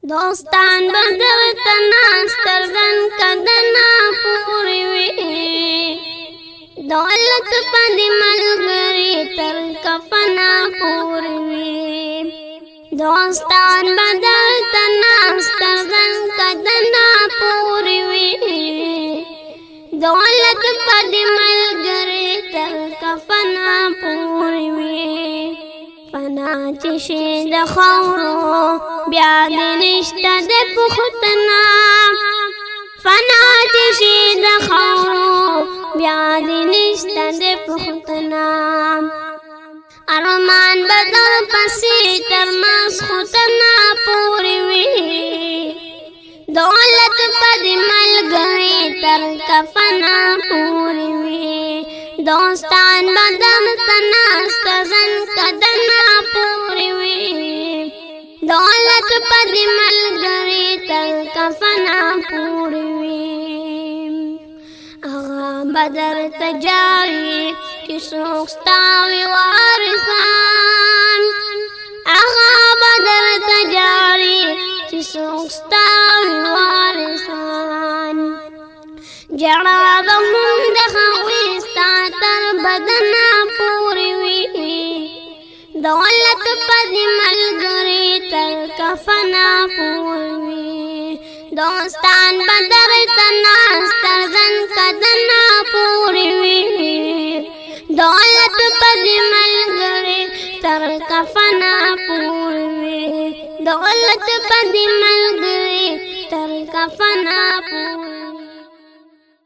دوستان بدر تناسترگن کدنا پوری وی دولت پد ملگری تر کفنا پوری وی دوستان بدر تناسترگن کدنا پوری وی دولت پد ملگری تر کفنا پوری وی فنا چشی د خورو بیا د نشته د پختنا فنا چشی د خورو بیا د نشته د پختنا ارمان بدل پسی تر مسختنا پوری وی دولت پد ملگری تر کفنا پوری وی دوستان بدل تناستزن کدنا پوری وی دولت پد ملگری تر کفنا پوری وی اغا بدر تجاری کی سوکستاوی وارثان اغا بدر تجاری کی سوکستاوی وارثان جڑا بمون دخوی ستاتر بدنا پوری وی دولت پد ملگری تر کفنا پوری وی دوستان بدر تناستر زن کدنا پوری وی دولت پد ملگری تر کفنا پوری وی دولت پد ملگری تر کفنا پوری